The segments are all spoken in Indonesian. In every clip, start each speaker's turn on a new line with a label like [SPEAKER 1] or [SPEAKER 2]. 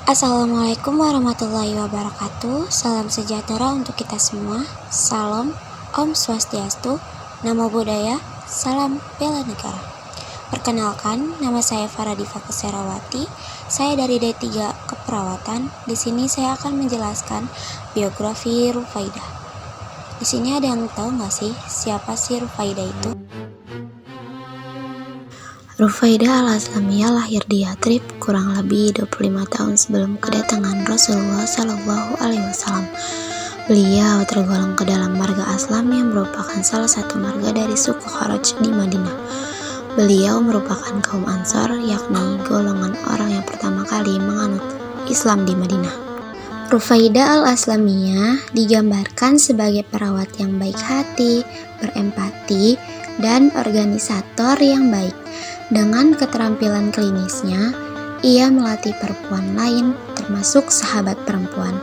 [SPEAKER 1] Assalamualaikum warahmatullahi wabarakatuh. Salam sejahtera untuk kita semua. Salam, Om Swastiastu, Namo Buddhaya, Salam Bela Negara. Perkenalkan, nama saya Faradifa Kuserawati. Saya dari D3 Keperawatan. Di sini saya akan menjelaskan biografi Rufaidah. Di sini ada yang tahu nggak sih siapa sih Rufaidah itu?
[SPEAKER 2] Rufaidah al-Aslamiyah lahir di Yatrib kurang lebih 25 tahun sebelum kedatangan Rasulullah Shallallahu Alaihi Wasallam. Beliau tergolong ke dalam marga Aslam yang merupakan salah satu marga dari suku Kharaj di Madinah. Beliau merupakan kaum Ansor, yakni golongan orang yang pertama kali menganut Islam di Madinah. Rufaidah al-Aslamiyah digambarkan sebagai perawat yang baik hati, berempati, dan organisator yang baik. Dengan keterampilan klinisnya, ia melatih perempuan lain, termasuk sahabat perempuan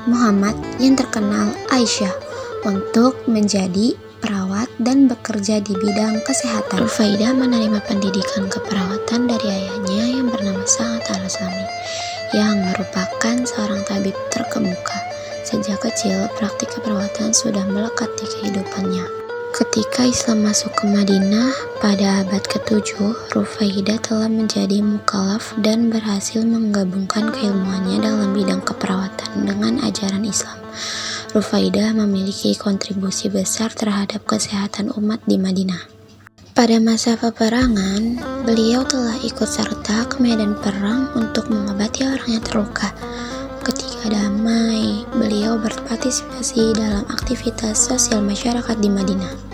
[SPEAKER 2] Muhammad yang terkenal Aisyah, untuk menjadi perawat dan bekerja di bidang kesehatan. Rufaidah menerima pendidikan keperawatan dari ayahnya yang bernama Sa'ad al-Aslami, yang merupakan seorang tabib terkemuka. Sejak kecil, praktik keperawatan sudah melekat di kehidupannya. Ketika Islam masuk ke Madinah pada abad ke-7, Rufaidah telah menjadi mukallaf dan berhasil menggabungkan keilmuannya dalam bidang keperawatan dengan ajaran Islam. Rufaidah memiliki kontribusi besar terhadap kesehatan umat di Madinah. Pada masa peperangan, beliau telah ikut serta ke medan perang untuk mengobati orang yang terluka. Ketika damai, beliau berpartisipasi dalam aktivitas sosial masyarakat di Madinah.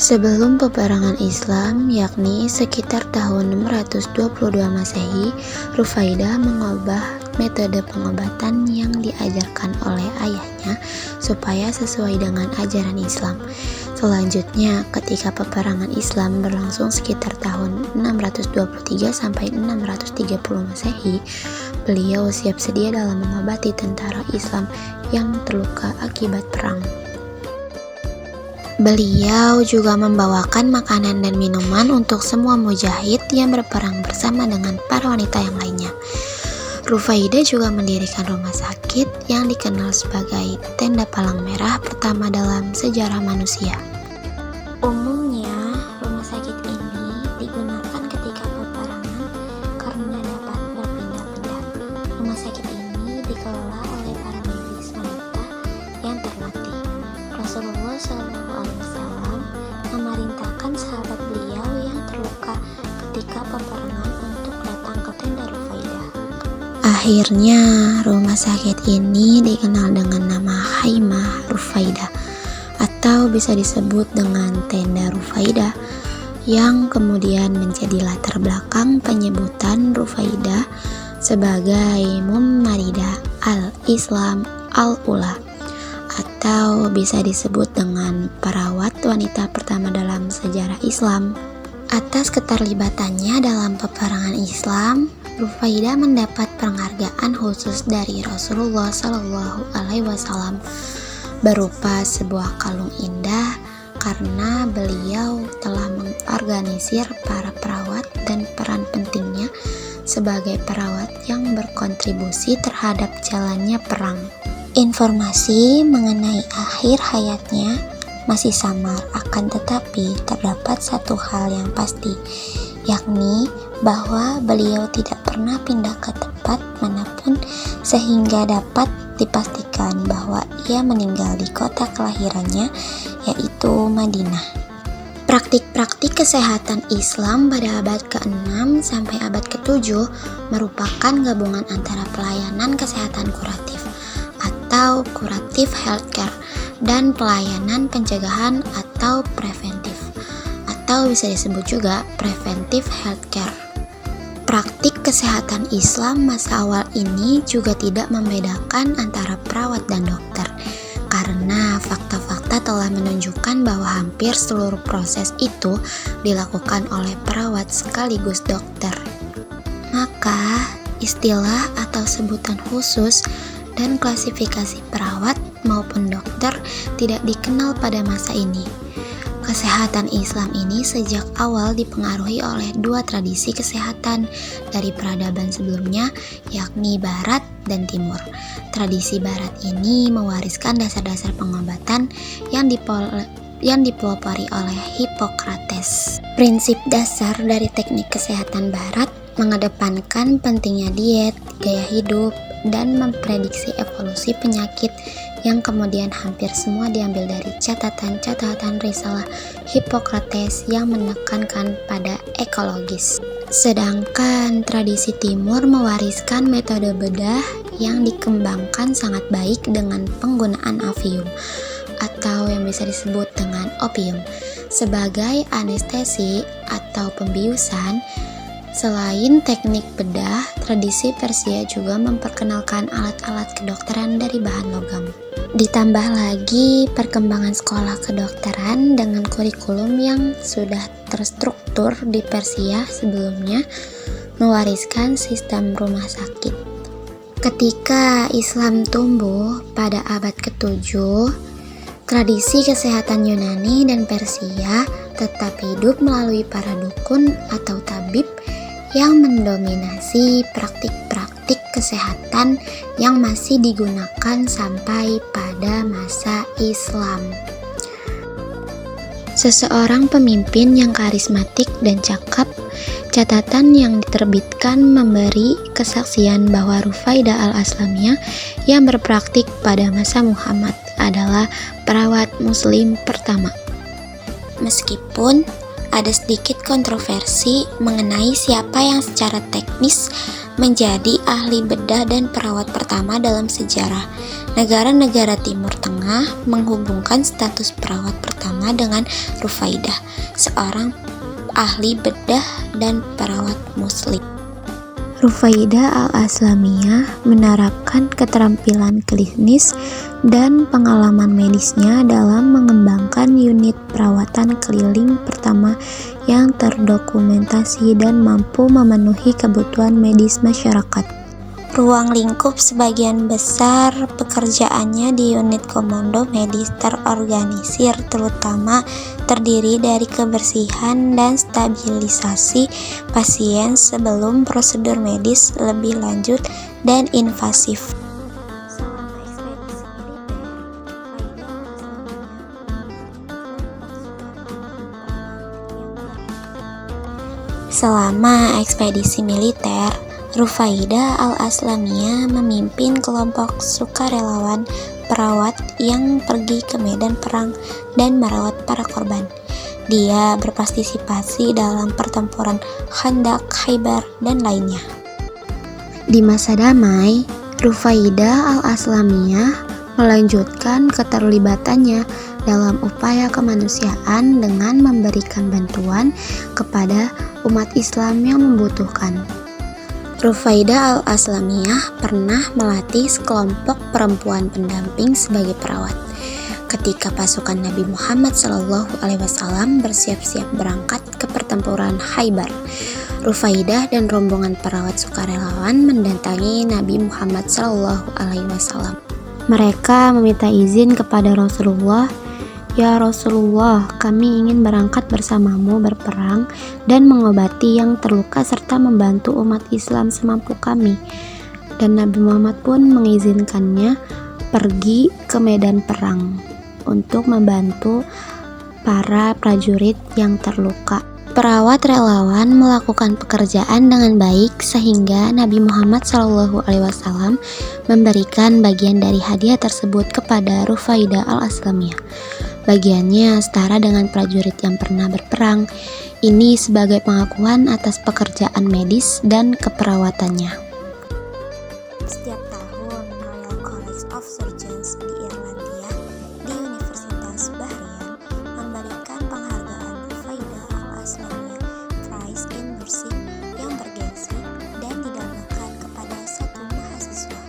[SPEAKER 2] Sebelum peperangan Islam, yakni sekitar tahun 622 Masehi, Rufaidah mengubah metode pengobatan yang diajarkan oleh ayahnya supaya sesuai dengan ajaran Islam. Selanjutnya, ketika peperangan Islam berlangsung sekitar tahun 623 sampai 630 Masehi, beliau siap sedia dalam mengobati tentara Islam yang terluka akibat perang. Beliau juga membawakan makanan dan minuman untuk semua mujahid yang berperang bersama dengan para wanita yang lainnya. Rufaidah juga mendirikan rumah sakit yang dikenal sebagai tenda palang merah pertama dalam sejarah manusia.
[SPEAKER 1] Umumnya, rumah sakit ini digunakan ketika peperangan karena dapat berpindah-pindah. Rumah sakit ini dikelola oleh para medis wanita yang terlatih. Rasulullah SAW memerintahkan sahabat beliau yang terluka ketika peperangan untuk datang ke tenda Rufaidah.
[SPEAKER 2] Akhirnya, rumah sakit ini dikenal dengan nama Khaimah Rufaidah, atau bisa disebut dengan tenda Rufaidah, yang kemudian menjadi latar belakang penyebutan Rufaidah sebagai Mummaridah al-Islam al-Ula, atau bisa disebut dengan perawat wanita pertama dalam sejarah Islam. Atas keterlibatannya dalam peperangan Islam, Rufaidah mendapat penghargaan khusus dari Rasulullah Shallallahu Alaihi Wasallam berupa sebuah kalung indah karena beliau telah mengorganisir para perawat dan peran pentingnya sebagai perawat yang berkontribusi terhadap jalannya perang. Informasi mengenai akhir hayatnya masih samar, akan tetapi terdapat satu hal yang pasti, yakni bahwa beliau tidak pernah pindah ke tempat manapun sehingga dapat dipastikan bahwa ia meninggal di kota kelahirannya, yaitu Madinah. Praktik-praktik kesehatan Islam pada abad ke-6 sampai abad ke-7 merupakan gabungan antara pelayanan kesehatan kuratif atau curative healthcare dan pelayanan pencegahan atau preventif, atau bisa disebut juga preventive healthcare. Praktik kesehatan Islam masa awal ini juga tidak membedakan antara perawat dan dokter, karena fakta-fakta telah menunjukkan bahwa hampir seluruh proses itu dilakukan oleh perawat sekaligus dokter. Maka, istilah atau sebutan khusus dan klasifikasi perawat maupun dokter tidak dikenal pada masa ini. Kesehatan Islam ini sejak awal dipengaruhi oleh dua tradisi kesehatan dari peradaban sebelumnya, yakni Barat dan Timur. Tradisi Barat ini mewariskan dasar-dasar pengobatan yang dipelopori oleh Hippocrates. Prinsip dasar dari teknik kesehatan Barat mengedepankan pentingnya diet, gaya hidup, dan memprediksi evolusi penyakit yang kemudian hampir semua diambil dari catatan-catatan risalah Hippocrates yang menekankan pada ekologis. Sedangkan tradisi Timur mewariskan metode bedah yang dikembangkan sangat baik dengan penggunaan avium atau yang bisa disebut dengan opium sebagai anestesi atau pembiusan. Selain teknik bedah, tradisi Persia juga memperkenalkan alat-alat kedokteran dari bahan logam. Ditambah lagi perkembangan sekolah kedokteran dengan kurikulum yang sudah terstruktur di Persia sebelumnya mewariskan sistem rumah sakit. Ketika Islam tumbuh pada abad ke-7, tradisi kesehatan Yunani dan Persia tetap hidup melalui para dukun atau tabib yang mendominasi praktik-praktik kesehatan yang masih digunakan sampai pada masa Islam. Seseorang pemimpin yang karismatik dan cakap, catatan yang diterbitkan memberi kesaksian bahwa Rufaidah al-Aslamiyah yang berpraktik pada masa Muhammad adalah perawat muslim pertama. Meskipun ada sedikit kontroversi mengenai siapa yang secara teknis menjadi ahli bedah dan perawat pertama dalam sejarah. Negara-negara Timur Tengah menghubungkan status perawat pertama dengan Rufaidah, seorang ahli bedah dan perawat muslim. Rufaidah al-Aslamiyah menerapkan keterampilan klinis dan pengalaman medisnya dalam mengembangkan unit perawatan keliling pertama yang terdokumentasi dan mampu memenuhi kebutuhan medis masyarakat. Ruang lingkup sebagian besar pekerjaannya di unit komando medis terorganisir, terutama terdiri dari kebersihan dan stabilisasi pasien sebelum prosedur medis lebih lanjut dan invasif. Selama ekspedisi militer, Rufaidah al-Aslamiyah memimpin kelompok sukarelawan perawat yang pergi ke medan perang dan merawat para korban. Dia berpartisipasi dalam pertempuran Khandaq, Khaybar, dan lainnya. Di masa damai, Rufaidah al-Aslamiyah melanjutkan keterlibatannya dalam upaya kemanusiaan dengan memberikan bantuan kepada umat Islam yang membutuhkan. Rufaidah al-Aslamiyah pernah melatih sekelompok perempuan pendamping sebagai perawat. Ketika pasukan Nabi Muhammad SAW bersiap-siap berangkat ke pertempuran Khaybar, Rufaidah dan rombongan perawat sukarelawan mendatangi Nabi Muhammad SAW. Mereka meminta izin kepada Rasulullah, "Ya Rasulullah, kami ingin berangkat bersamamu berperang dan mengobati yang terluka serta membantu umat Islam semampu kami." Dan Nabi Muhammad pun mengizinkannya pergi ke medan perang untuk membantu para prajurit yang terluka. Perawat relawan melakukan pekerjaan dengan baik sehingga Nabi Muhammad SAW memberikan bagian dari hadiah tersebut kepada Rufaidah al-Aslamiyah. Bagiannya setara dengan prajurit yang pernah berperang. Ini sebagai pengakuan atas pekerjaan medis dan keperawatannya. Setiap tahun, Royal College of Surgeons di Irlandia di Universitas Bahrain memberikan penghargaan Rufaidah al-Aslamiyah Prize in Mercy yang bergengsi dan didambakan kepada satu mahasiswa.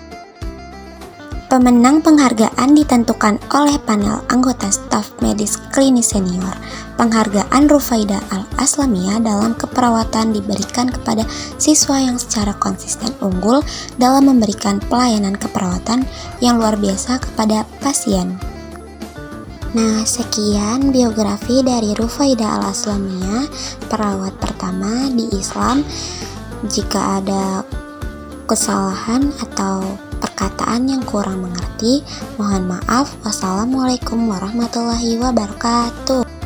[SPEAKER 2] Pemenang penghargaan ditentukan oleh panel anggota staf medis klinis senior. Penghargaan Rufaidah al-Aslamiyah dalam keperawatan diberikan kepada siswa yang secara konsisten unggul dalam memberikan pelayanan keperawatan yang luar biasa kepada pasien.
[SPEAKER 1] Nah, sekian biografi dari Rufaidah Al-Aslamiyah, perawat pertama di Islam. Jika ada kesalahan atau perkataan yang kurang mengerti, mohon maaf. Wassalamualaikum warahmatullahi wabarakatuh.